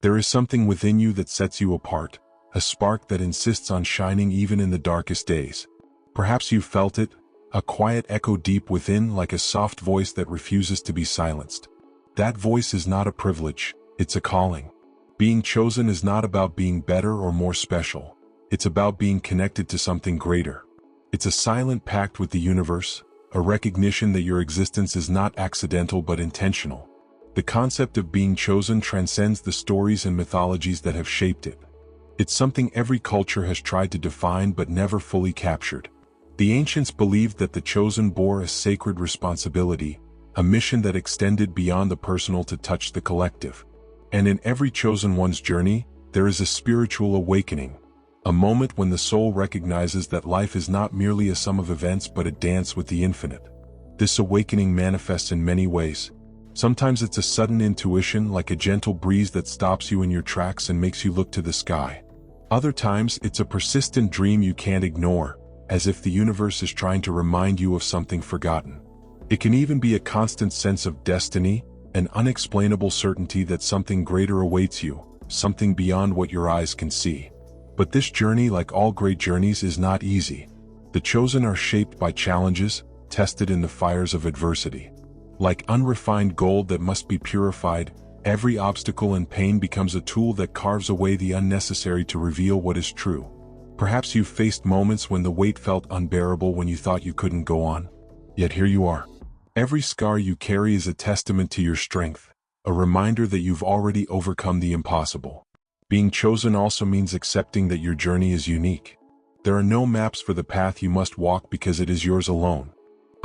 There is something within you that sets you apart, a spark that insists on shining even in the darkest days. Perhaps you've felt it, a quiet echo deep within, like a soft voice that refuses to be silenced. That voice is not a privilege, it's a calling. Being chosen is not about being better or more special. It's about being connected to something greater. It's a silent pact with the universe, a recognition that your existence is not accidental but intentional. The concept of being chosen transcends the stories and mythologies that have shaped it. It's something every culture has tried to define but never fully captured. The ancients believed that the chosen bore a sacred responsibility, a mission that extended beyond the personal to touch the collective. And in every chosen one's journey, there is a spiritual awakening, a moment when the soul recognizes that life is not merely a sum of events but a dance with the infinite. This awakening manifests in many ways. Sometimes it's a sudden intuition, like a gentle breeze that stops you in your tracks and makes you look to the sky. Other times, it's a persistent dream you can't ignore, as if the universe is trying to remind you of something forgotten. It can even be a constant sense of destiny, an unexplainable certainty that something greater awaits you, something beyond what your eyes can see. But this journey, like all great journeys, is not easy. The chosen are shaped by challenges, tested in the fires of adversity. Like unrefined gold that must be purified, every obstacle and pain becomes a tool that carves away the unnecessary to reveal what is true. Perhaps you've faced moments when the weight felt unbearable, when you thought you couldn't go on. Yet here you are. Every scar you carry is a testament to your strength, a reminder that you've already overcome the impossible. Being chosen also means accepting that your journey is unique. There are no maps for the path you must walk because it is yours alone.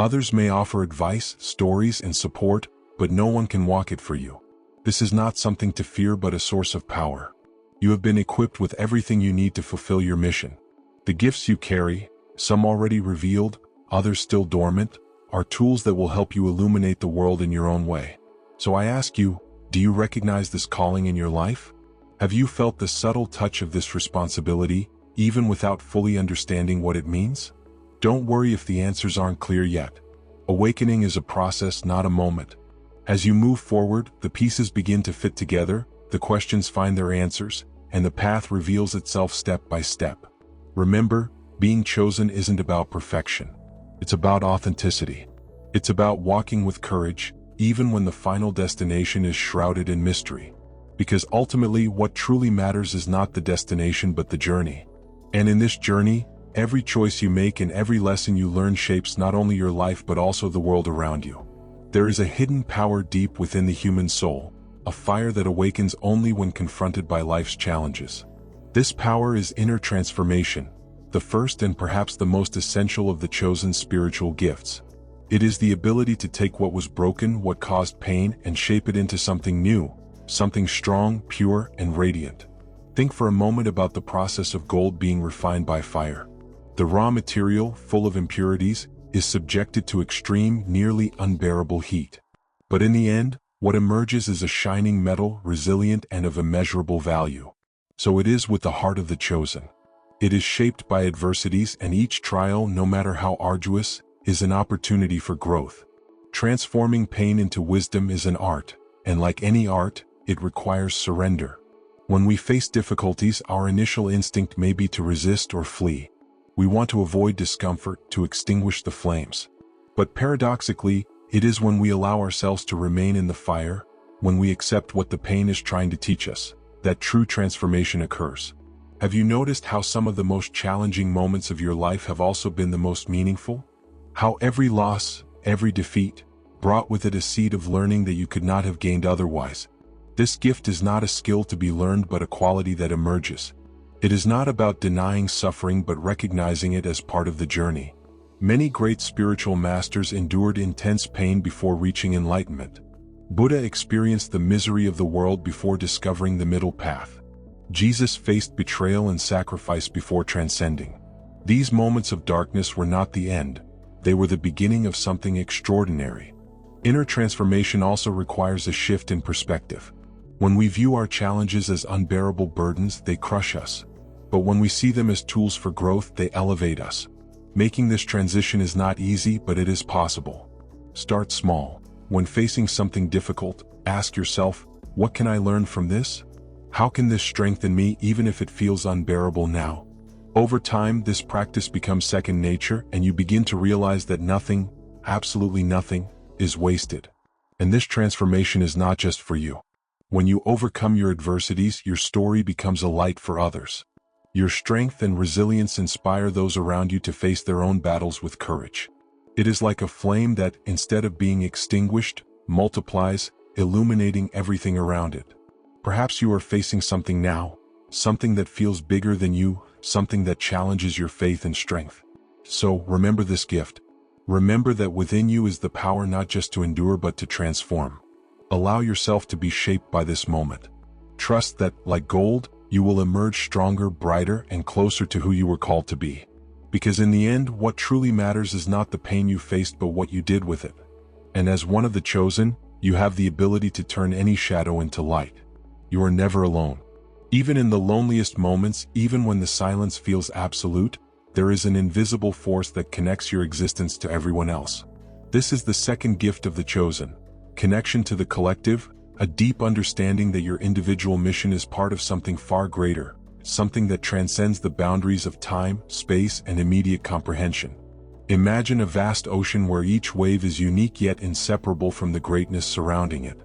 Others may offer advice, stories, and support, but no one can walk it for you. This is not something to fear but a source of power. You have been equipped with everything you need to fulfill your mission. The gifts you carry, some already revealed, others still dormant, are tools that will help you illuminate the world in your own way. So I ask you, do you recognize this calling in your life? Have you felt the subtle touch of this responsibility, even without fully understanding what it means? Don't worry if the answers aren't clear yet. Awakening is a process, not a moment. As you move forward, the pieces begin to fit together, the questions find their answers, and the path reveals itself step by step. Remember, being chosen isn't about perfection. It's about authenticity. It's about walking with courage, even when the final destination is shrouded in mystery. Because ultimately, what truly matters is not the destination but the journey. And in this journey, every choice you make and every lesson you learn shapes not only your life but also the world around you. There is a hidden power deep within the human soul, a fire that awakens only when confronted by life's challenges. This power is inner transformation, the first and perhaps the most essential of the chosen spiritual gifts. It is the ability to take what was broken, what caused pain, and shape it into something new, something strong, pure, and radiant. Think for a moment about the process of gold being refined by fire. The raw material, full of impurities, is subjected to extreme, nearly unbearable heat. But in the end, what emerges is a shining metal, resilient and of immeasurable value. So it is with the heart of the chosen. It is shaped by adversities, and each trial, no matter how arduous, is an opportunity for growth. Transforming pain into wisdom is an art, and like any art, it requires surrender. When we face difficulties, our initial instinct may be to resist or flee. We want to avoid discomfort, to extinguish the flames. But paradoxically, it is when we allow ourselves to remain in the fire, when we accept what the pain is trying to teach us, that true transformation occurs. Have you noticed how some of the most challenging moments of your life have also been the most meaningful? How every loss, every defeat, brought with it a seed of learning that you could not have gained otherwise. This gift is not a skill to be learned but a quality that emerges. It is not about denying suffering but recognizing it as part of the journey. Many great spiritual masters endured intense pain before reaching enlightenment. Buddha experienced the misery of the world before discovering the middle path. Jesus faced betrayal and sacrifice before transcending. These moments of darkness were not the end. They were the beginning of something extraordinary. Inner transformation also requires a shift in perspective. When we view our challenges as unbearable burdens, they crush us. But when we see them as tools for growth, they elevate us. Making this transition is not easy, but it is possible. Start small. When facing something difficult, ask yourself, what can I learn from this? How can this strengthen me even if it feels unbearable now? Over time, this practice becomes second nature, and you begin to realize that nothing, absolutely nothing, is wasted. And this transformation is not just for you. When you overcome your adversities, your story becomes a light for others. Your strength and resilience inspire those around you to face their own battles with courage. It is like a flame that, instead of being extinguished, multiplies, illuminating everything around it. Perhaps you are facing something now, something that feels bigger than you, something that challenges your faith and strength. So, remember this gift. Remember that within you is the power not just to endure but to transform. Allow yourself to be shaped by this moment. Trust that, like gold, you will emerge stronger, brighter, and closer to who you were called to be. Because in the end, what truly matters is not the pain you faced but what you did with it. And as one of the chosen, you have the ability to turn any shadow into light. You are never alone. Even in the loneliest moments, even when the silence feels absolute, there is an invisible force that connects your existence to everyone else. This is the second gift of the chosen. Connection to the collective, a deep understanding that your individual mission is part of something far greater, something that transcends the boundaries of time, space, and immediate comprehension. Imagine a vast ocean where each wave is unique yet inseparable from the greatness surrounding it.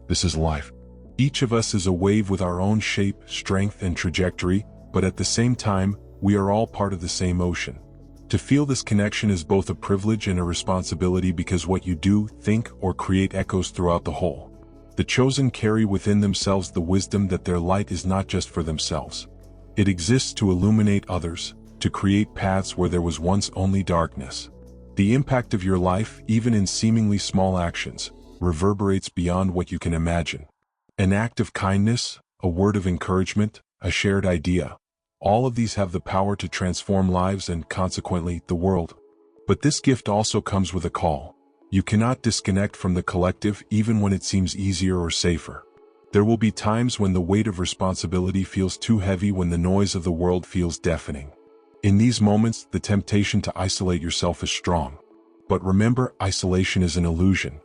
This is life. Each of us is a wave with our own shape, strength, and trajectory, but at the same time, we are all part of the same ocean. To feel this connection is both a privilege and a responsibility because what you do, think, or create echoes throughout the whole. The chosen carry within themselves the wisdom that their light is not just for themselves. It exists to illuminate others, to create paths where there was once only darkness. The impact of your life, even in seemingly small actions, reverberates beyond what you can imagine. An act of kindness, a word of encouragement, a shared idea. All of these have the power to transform lives and, consequently, the world. But this gift also comes with a call. You cannot disconnect from the collective even when it seems easier or safer. There will be times when the weight of responsibility feels too heavy, when the noise of the world feels deafening. In these moments, the temptation to isolate yourself is strong. But remember, isolation is an illusion.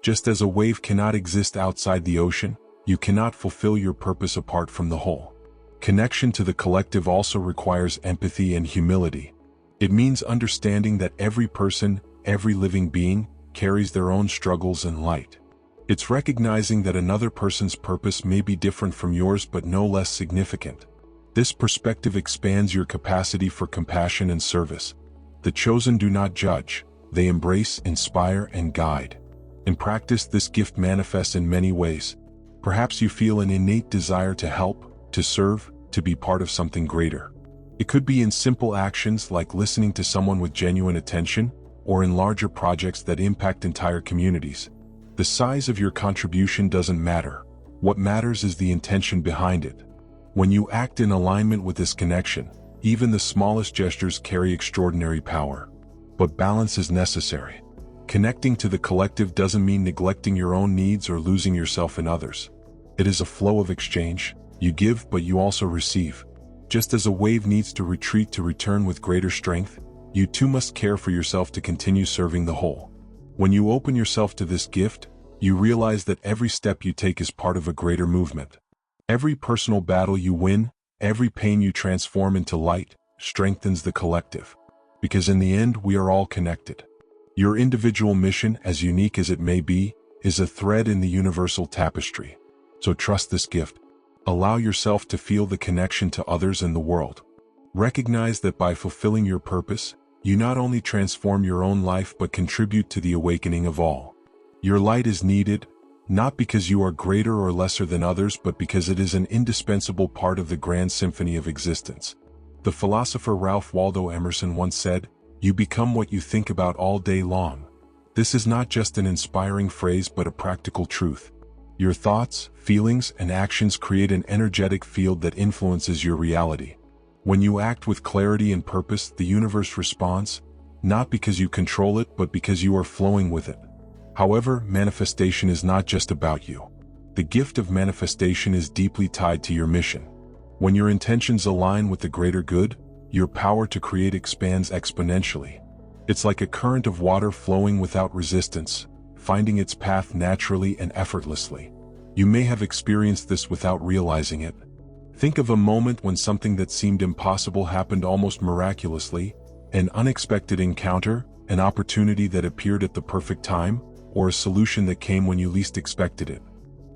Just as a wave cannot exist outside the ocean, you cannot fulfill your purpose apart from the whole. Connection to the collective also requires empathy and humility. It means understanding that every person, every living being, carries their own struggles and light. It's recognizing that another person's purpose may be different from yours but no less significant. This perspective expands your capacity for compassion and service. The chosen do not judge, they embrace, inspire, and guide. In practice, this gift manifests in many ways. Perhaps you feel an innate desire to help, to serve, to be part of something greater. It could be in simple actions like listening to someone with genuine attention, or in larger projects that impact entire communities. The size of your contribution doesn't matter. What matters is the intention behind it. When you act in alignment with this connection, even the smallest gestures carry extraordinary power. But balance is necessary. Connecting to the collective doesn't mean neglecting your own needs or losing yourself in others. It is a flow of exchange. You give, but you also receive. Just as a wave needs to retreat to return with greater strength, you too must care for yourself to continue serving the whole. When you open yourself to this gift, you realize that every step you take is part of a greater movement. Every personal battle you win, every pain you transform into light, strengthens the collective. Because in the end, we are all connected. Your individual mission, as unique as it may be, is a thread in the universal tapestry. So trust this gift. Allow yourself to feel the connection to others in the world. Recognize that by fulfilling your purpose, you not only transform your own life but contribute to the awakening of all. Your light is needed, not because you are greater or lesser than others, but because it is an indispensable part of the grand symphony of existence. The philosopher Ralph Waldo Emerson once said, "You become what you think about all day long." This is not just an inspiring phrase but a practical truth. Your thoughts, feelings, and actions create an energetic field that influences your reality. When you act with clarity and purpose, the universe responds, not because you control it but because you are flowing with it. However, manifestation is not just about you. The gift of manifestation is deeply tied to your mission. When your intentions align with the greater good, your power to create expands exponentially. It's like a current of water flowing without resistance, finding its path naturally and effortlessly. You may have experienced this without realizing it, Think of a moment when something that seemed impossible happened almost miraculously, an unexpected encounter, an opportunity that appeared at the perfect time, or a solution that came when you least expected it.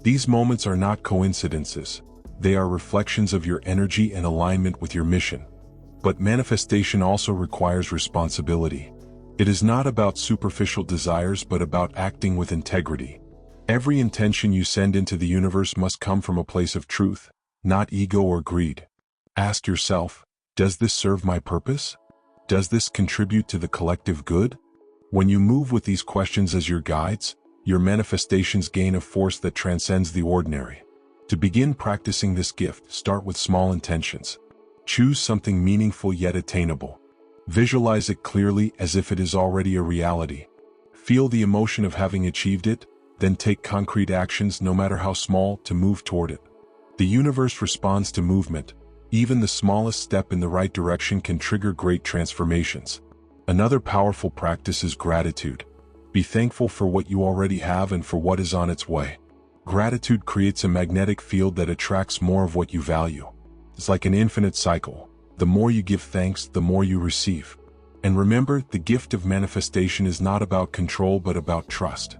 These moments are not coincidences. They are reflections of your energy and alignment with your mission. But manifestation also requires responsibility. It is not about superficial desires but about acting with integrity. Every intention you send into the universe must come from a place of truth, not ego or greed. Ask yourself, does this serve my purpose? Does this contribute to the collective good? When you move with these questions as your guides, your manifestations gain a force that transcends the ordinary. To begin practicing this gift, start with small intentions. Choose something meaningful yet attainable. Visualize it clearly as if it is already a reality. Feel the emotion of having achieved it, then take concrete actions, no matter how small, to move toward it. The universe responds to movement. Even the smallest step in the right direction can trigger great transformations. Another powerful practice is gratitude. Be thankful for what you already have and for what is on its way. Gratitude creates a magnetic field that attracts more of what you value. It's like an infinite cycle. The more you give thanks, the more you receive. And remember, the gift of manifestation is not about control but about trust.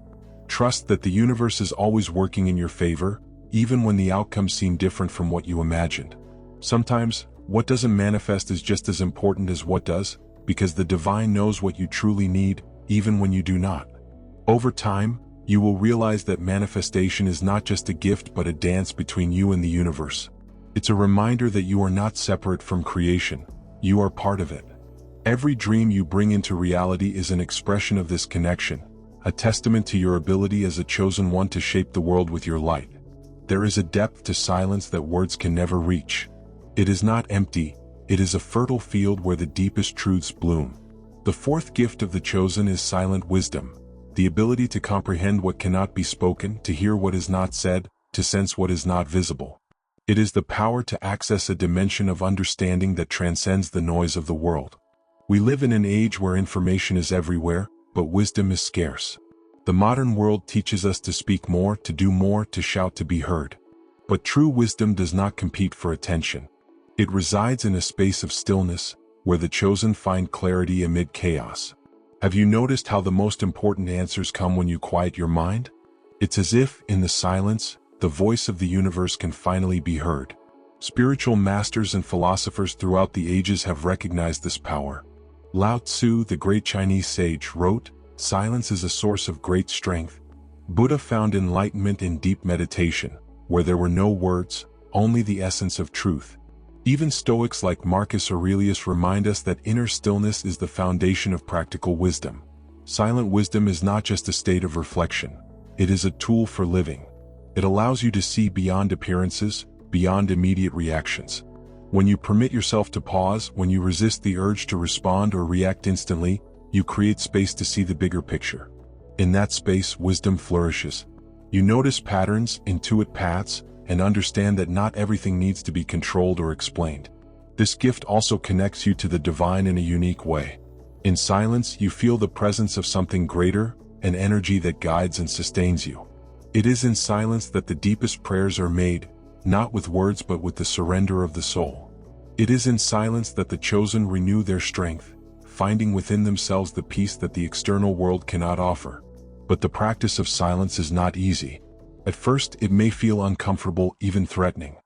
Trust that the universe is always working in your favor, even when the outcomes seem different from what you imagined. Sometimes, what doesn't manifest is just as important as what does, because the divine knows what you truly need, even when you do not. Over time, you will realize that manifestation is not just a gift but a dance between you and the universe. It's a reminder that you are not separate from creation, you are part of it. Every dream you bring into reality is an expression of this connection, a testament to your ability as a chosen one to shape the world with your light. There is a depth to silence that words can never reach. It is not empty, it is a fertile field where the deepest truths bloom. The fourth gift of the chosen is silent wisdom, the ability to comprehend what cannot be spoken, to hear what is not said, to sense what is not visible. It is the power to access a dimension of understanding that transcends the noise of the world. We live in an age where information is everywhere, but wisdom is scarce. The modern world teaches us to speak more, to do more, to shout, to be heard. But true wisdom does not compete for attention. It resides in a space of stillness, where the chosen find clarity amid chaos. Have you noticed how the most important answers come when you quiet your mind? It's as if, in the silence, the voice of the universe can finally be heard. Spiritual masters and philosophers throughout the ages have recognized this power. Lao Tzu, the great Chinese sage, wrote, "Silence is a source of great strength." Buddha found enlightenment in deep meditation, where there were no words, only the essence of truth. Even Stoics like Marcus Aurelius remind us that inner stillness is the foundation of practical wisdom. Silent wisdom is not just a state of reflection, it is a tool for living. It allows you to see beyond appearances, beyond immediate reactions. When you permit yourself to pause, when you resist the urge to respond or react instantly, you create space to see the bigger picture. In that space, wisdom flourishes. You notice patterns, intuit paths, and understand that not everything needs to be controlled or explained. This gift also connects you to the divine in a unique way. In silence, you feel the presence of something greater, an energy that guides and sustains you. It is in silence that the deepest prayers are made, not with words but with the surrender of the soul. It is in silence that the chosen renew their strength, finding within themselves the peace that the external world cannot offer. But the practice of silence is not easy. At first, it may feel uncomfortable, even threatening.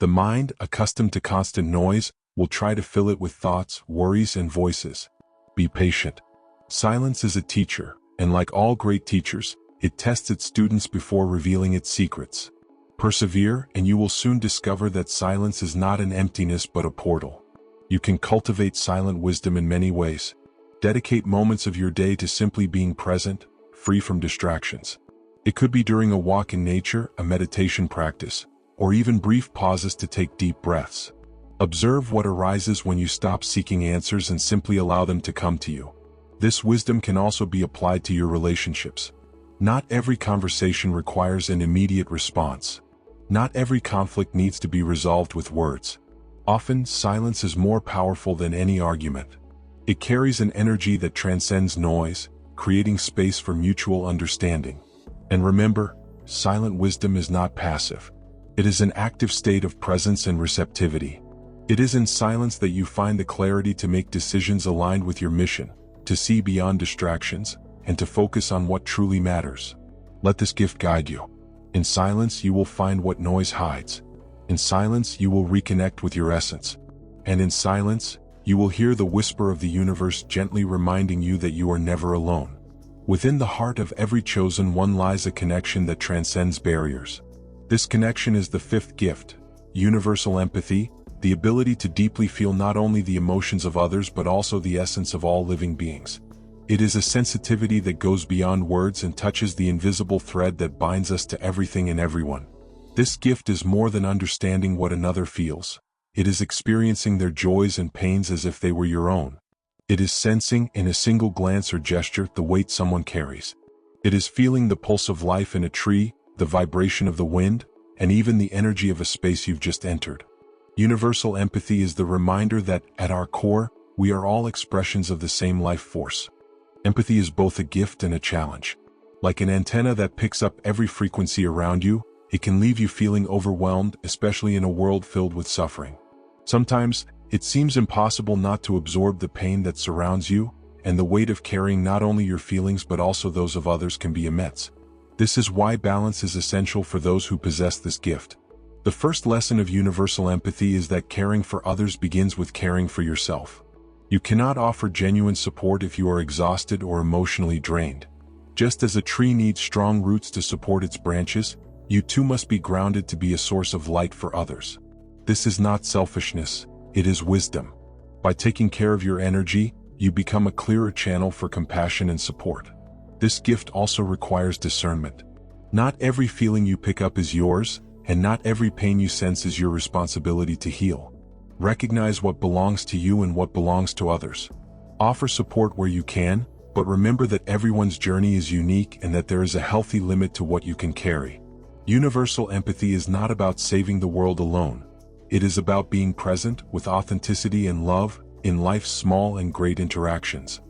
The mind, accustomed to constant noise, will try to fill it with thoughts, worries, and voices. Be patient. Silence is a teacher, and like all great teachers, it tests its students before revealing its secrets. Persevere, and you will soon discover that silence is not an emptiness but a portal. You can cultivate silent wisdom in many ways. Dedicate moments of your day to simply being present, free from distractions. It could be during a walk in nature, a meditation practice, or even brief pauses to take deep breaths. Observe what arises when you stop seeking answers and simply allow them to come to you. This wisdom can also be applied to your relationships. Not every conversation requires an immediate response. Not every conflict needs to be resolved with words. Often, silence is more powerful than any argument. It carries an energy that transcends noise, creating space for mutual understanding. And remember, silent wisdom is not passive. It is an active state of presence and receptivity. It is in silence that you find the clarity to make decisions aligned with your mission, to see beyond distractions, and to focus on what truly matters. Let this gift guide you. In silence, you will find what noise hides. In silence, you will reconnect with your essence. And in silence, you will hear the whisper of the universe gently reminding you that you are never alone. Within the heart of every chosen one lies a connection that transcends barriers. This connection is the fifth gift, universal empathy, the ability to deeply feel not only the emotions of others but also the essence of all living beings. It is a sensitivity that goes beyond words and touches the invisible thread that binds us to everything and everyone. This gift is more than understanding what another feels. It is experiencing their joys and pains as if they were your own. It is sensing, in a single glance or gesture, the weight someone carries. It is feeling the pulse of life in a tree, the vibration of the wind, and even the energy of a space you've just entered. Universal empathy is the reminder that, at our core, we are all expressions of the same life force. Empathy is both a gift and a challenge. Like an antenna that picks up every frequency around you, it can leave you feeling overwhelmed, especially in a world filled with suffering. Sometimes, it seems impossible not to absorb the pain that surrounds you, and the weight of carrying not only your feelings but also those of others can be immense. This is why balance is essential for those who possess this gift. The first lesson of universal empathy is that caring for others begins with caring for yourself. You cannot offer genuine support if you are exhausted or emotionally drained. Just as a tree needs strong roots to support its branches, you too must be grounded to be a source of light for others. This is not selfishness, it is wisdom. By taking care of your energy, you become a clearer channel for compassion and support. This gift also requires discernment. Not every feeling you pick up is yours, and not every pain you sense is your responsibility to heal. Recognize what belongs to you and what belongs to others. Offer support where you can, but remember that everyone's journey is unique and that there is a healthy limit to what you can carry. Universal empathy is not about saving the world alone. It is about being present with authenticity and love in life's small and great interactions.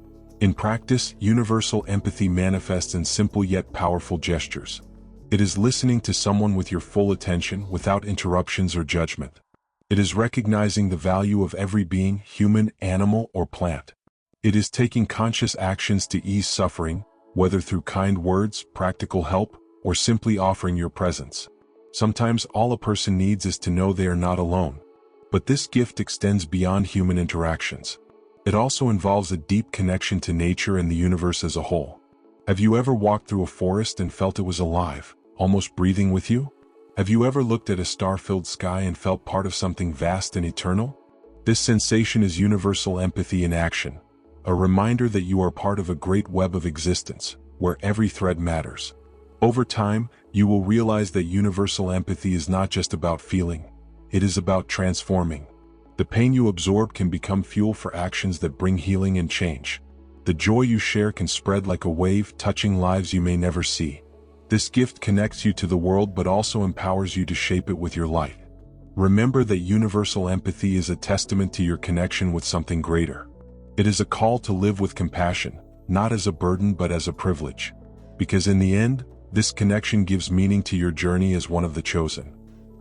In practice, universal empathy manifests in simple yet powerful gestures. It is listening to someone with your full attention without interruptions or judgment. It is recognizing the value of every being, human, animal, or plant. It is taking conscious actions to ease suffering, whether through kind words, practical help, or simply offering your presence. Sometimes all a person needs is to know they are not alone. But this gift extends beyond human interactions. It also involves a deep connection to nature and the universe as a whole. Have you ever walked through a forest and felt it was alive, almost breathing with you? Have you ever looked at a star-filled sky and felt part of something vast and eternal? This sensation is universal empathy in action, a reminder that you are part of a great web of existence, where every thread matters. Over time, you will realize that universal empathy is not just about feeling, it is about transforming. The pain you absorb can become fuel for actions that bring healing and change. The joy you share can spread like a wave, touching lives you may never see. This gift connects you to the world but also empowers you to shape it with your light. Remember that universal empathy is a testament to your connection with something greater. It is a call to live with compassion, not as a burden but as a privilege. Because in the end, this connection gives meaning to your journey as one of the chosen.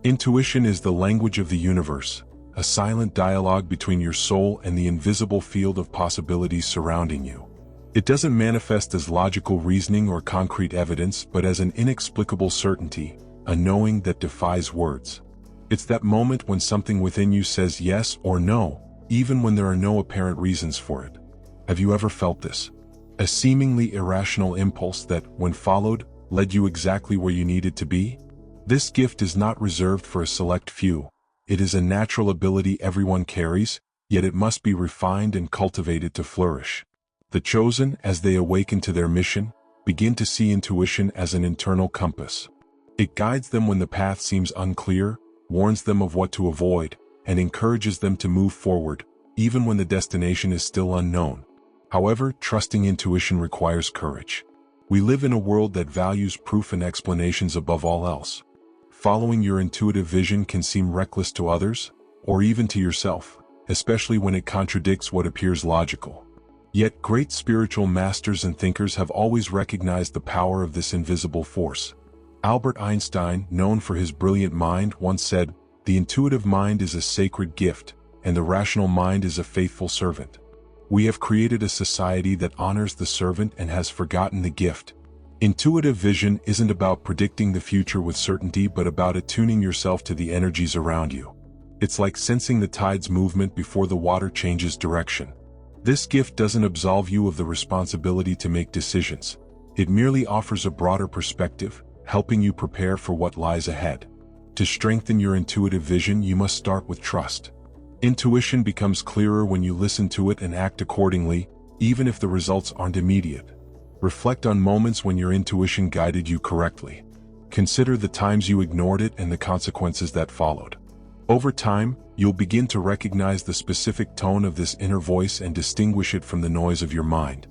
Intuition is the language of the universe, a silent dialogue between your soul and the invisible field of possibilities surrounding you. It doesn't manifest as logical reasoning or concrete evidence, but as an inexplicable certainty, a knowing that defies words. It's that moment when something within you says yes or no, even when there are no apparent reasons for it. Have you ever felt this? A seemingly irrational impulse that, when followed, led you exactly where you needed to be? This gift is not reserved for a select few. It is a natural ability everyone carries, yet it must be refined and cultivated to flourish. The chosen, as they awaken to their mission, begin to see intuition as an internal compass. It guides them when the path seems unclear, warns them of what to avoid, and encourages them to move forward, even when the destination is still unknown. However, trusting intuition requires courage. We live in a world that values proof and explanations above all else. Following your intuitive vision can seem reckless to others, or even to yourself, especially when it contradicts what appears logical. Yet great spiritual masters and thinkers have always recognized the power of this invisible force. Albert Einstein, known for his brilliant mind, once said, "The intuitive mind is a sacred gift, and the rational mind is a faithful servant." We have created a society that honors the servant and has forgotten the gift. Intuitive vision isn't about predicting the future with certainty but about attuning yourself to the energies around you. It's like sensing the tide's movement before the water changes direction. This gift doesn't absolve you of the responsibility to make decisions. It merely offers a broader perspective, helping you prepare for what lies ahead. To strengthen your intuitive vision, you must start with trust. Intuition becomes clearer when you listen to it and act accordingly, even if the results aren't immediate. Reflect on moments when your intuition guided you correctly. Consider the times you ignored it and the consequences that followed. Over time, you'll begin to recognize the specific tone of this inner voice and distinguish it from the noise of your mind.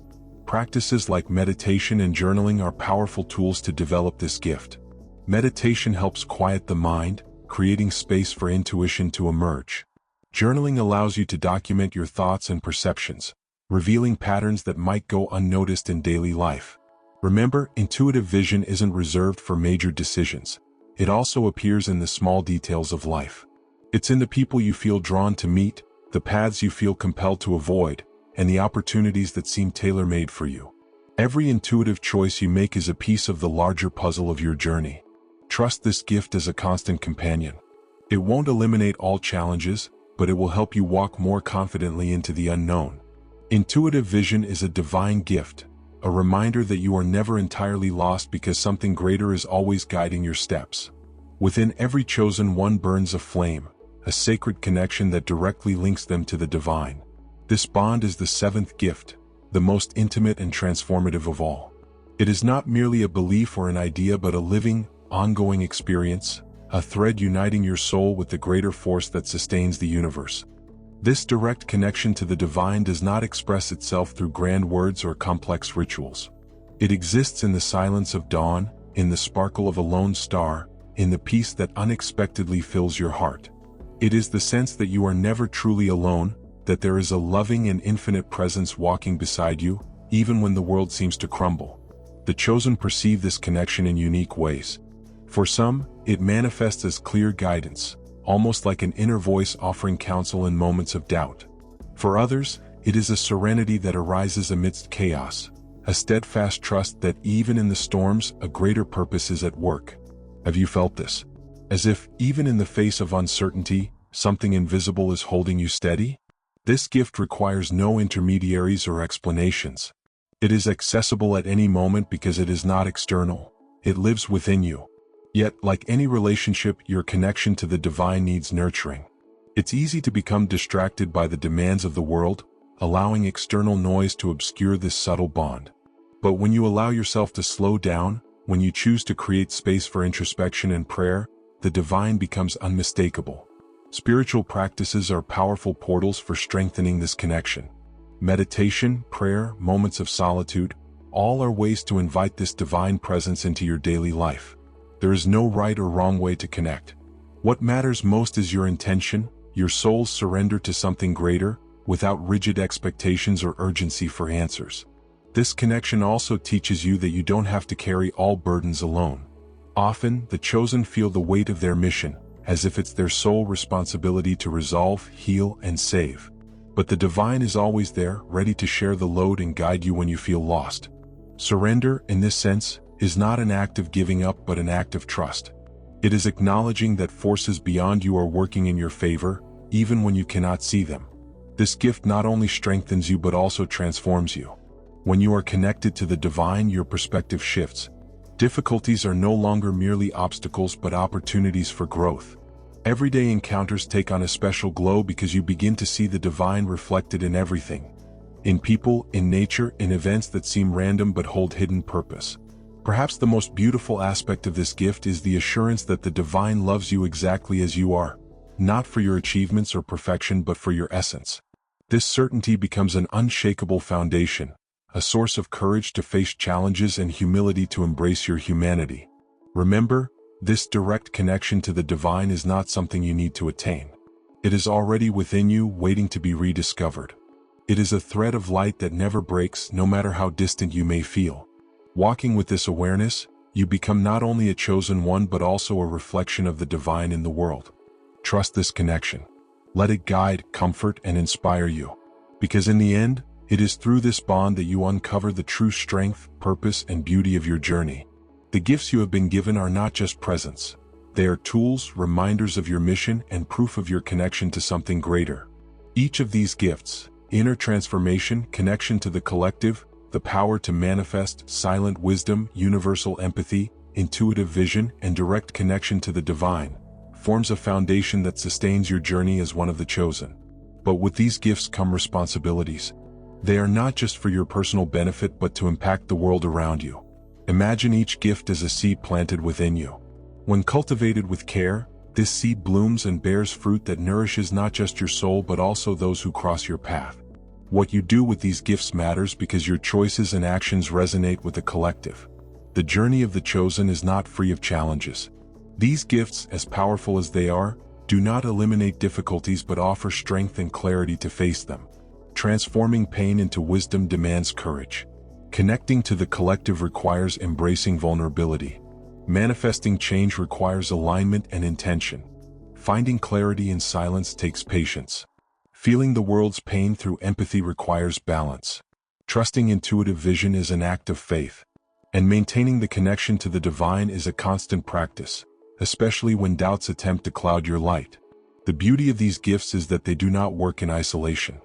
Practices like meditation and journaling are powerful tools to develop this gift. Meditation helps quiet the mind, creating space for intuition to emerge. Journaling allows you to document your thoughts and perceptions, revealing patterns that might go unnoticed in daily life. Remember, intuitive vision isn't reserved for major decisions. It also appears in the small details of life. It's in the people you feel drawn to meet, the paths you feel compelled to avoid, and the opportunities that seem tailor-made for you. Every intuitive choice you make is a piece of the larger puzzle of your journey. Trust this gift as a constant companion. It won't eliminate all challenges, but it will help you walk more confidently into the unknown. Intuitive vision is a divine gift, a reminder that you are never entirely lost because something greater is always guiding your steps. Within every chosen one burns a flame, a sacred connection that directly links them to the divine. This bond is the seventh gift, the most intimate and transformative of all. It is not merely a belief or an idea but a living, ongoing experience, a thread uniting your soul with the greater force that sustains the universe. This direct connection to the divine does not express itself through grand words or complex rituals. It exists in the silence of dawn, in the sparkle of a lone star, in the peace that unexpectedly fills your heart. It is the sense that you are never truly alone, that there is a loving and infinite presence walking beside you, even when the world seems to crumble. The chosen perceive this connection in unique ways. For some, it manifests as clear guidance, almost like an inner voice offering counsel in moments of doubt. For others, it is a serenity that arises amidst chaos, a steadfast trust that even in the storms, a greater purpose is at work. Have you felt this? As if, even in the face of uncertainty, something invisible is holding you steady? This gift requires no intermediaries or explanations. It is accessible at any moment because it is not external. It lives within you. Yet, like any relationship, your connection to the divine needs nurturing. It's easy to become distracted by the demands of the world, allowing external noise to obscure this subtle bond. But when you allow yourself to slow down, when you choose to create space for introspection and prayer, the divine becomes unmistakable. Spiritual practices are powerful portals for strengthening this connection. Meditation, prayer, moments of solitude, all are ways to invite this divine presence into your daily life. There is no right or wrong way to connect. What matters most is your intention, your soul's surrender to something greater, without rigid expectations or urgency for answers. This connection also teaches you that you don't have to carry all burdens alone. Often, the chosen feel the weight of their mission, as if it's their sole responsibility to resolve, heal, and save. But the divine is always there, ready to share the load and guide you when you feel lost. Surrender, in this sense, is not an act of giving up but an act of trust. It is acknowledging that forces beyond you are working in your favor, even when you cannot see them. This gift not only strengthens you but also transforms you. When you are connected to the divine, your perspective shifts. Difficulties are no longer merely obstacles but opportunities for growth. Everyday encounters take on a special glow because you begin to see the divine reflected in everything. In people, in nature, in events that seem random but hold hidden purpose. Perhaps the most beautiful aspect of this gift is the assurance that the divine loves you exactly as you are, not for your achievements or perfection but for your essence. This certainty becomes an unshakable foundation, a source of courage to face challenges and humility to embrace your humanity. Remember, this direct connection to the divine is not something you need to attain. It is already within you, waiting to be rediscovered. It is a thread of light that never breaks, no matter how distant you may feel. Walking with this awareness, You become not only a chosen one but also a reflection of the divine in the world. Trust this connection. Let it guide, comfort, and inspire you. Because in the end, it is through this bond that you uncover the true strength, purpose, and beauty of your journey. The gifts you have been given are not just presents. They are tools, reminders of your mission, and proof of your connection to something greater. Each of these gifts, inner transformation, connection to the collective, the power to manifest, silent wisdom, universal empathy, intuitive vision, and direct connection to the divine, forms a foundation that sustains your journey as one of the chosen. But with these gifts come responsibilities. They are not just for your personal benefit but to impact the world around you. Imagine each gift as a seed planted within you. When cultivated with care, this seed blooms and bears fruit that nourishes not just your soul but also those who cross your path. What you do with these gifts matters because your choices and actions resonate with the collective. The journey of the chosen is not free of challenges. These gifts, as powerful as they are, do not eliminate difficulties but offer strength and clarity to face them. Transforming pain into wisdom demands courage. Connecting to the collective requires embracing vulnerability. Manifesting change requires alignment and intention. Finding clarity in silence takes patience. Feeling the world's pain through empathy requires balance. Trusting intuitive vision is an act of faith. And maintaining the connection to the divine is a constant practice, especially when doubts attempt to cloud your light. The beauty of these gifts is that they do not work in isolation.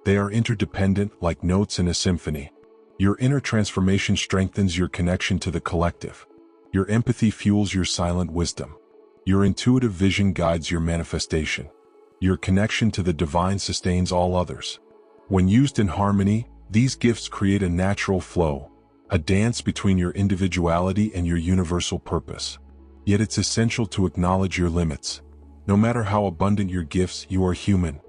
They are interdependent, like notes in a symphony. Your inner transformation strengthens your connection to the collective. Your empathy fuels your silent wisdom. Your intuitive vision guides your manifestation. Your connection to the divine sustains all others. When used in harmony, these gifts create a natural flow, a dance between your individuality and your universal purpose. Yet it's essential to acknowledge your limits. No matter how abundant your gifts, you are human.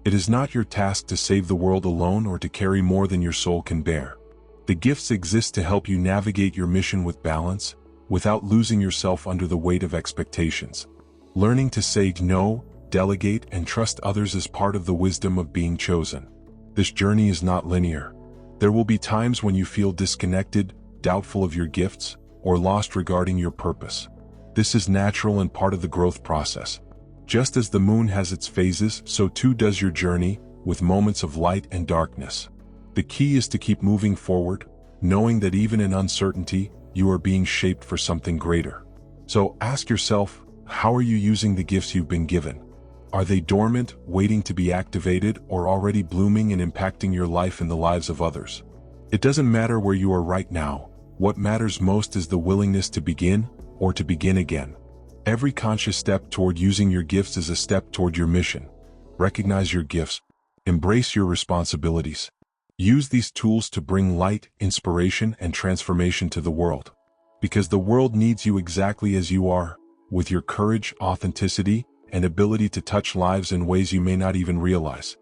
It is not your task to save the world alone or to carry more than your soul can bear. The gifts exist to help you navigate your mission with balance, without losing yourself under the weight of expectations. Learning to say no, delegate, and trust others is part of the wisdom of being chosen. This journey is not linear. There will be times when you feel disconnected, doubtful of your gifts, or lost regarding your purpose. This is natural and part of the growth process. Just as the moon has its phases, so too does your journey, with moments of light and darkness. The key is to keep moving forward, knowing that even in uncertainty, you are being shaped for something greater. So ask yourself, how are you using the gifts you've been given? Are they dormant, waiting to be activated, or already blooming and impacting your life and the lives of others? It doesn't matter where you are right now. What matters most is the willingness to begin, or to begin again. Every conscious step toward using your gifts is a step toward your mission. Recognize your gifts. Embrace your responsibilities. Use these tools to bring light, inspiration, and transformation to the world. Because the world needs you exactly as you are, with your courage, authenticity, and ability to touch lives in ways you may not even realize.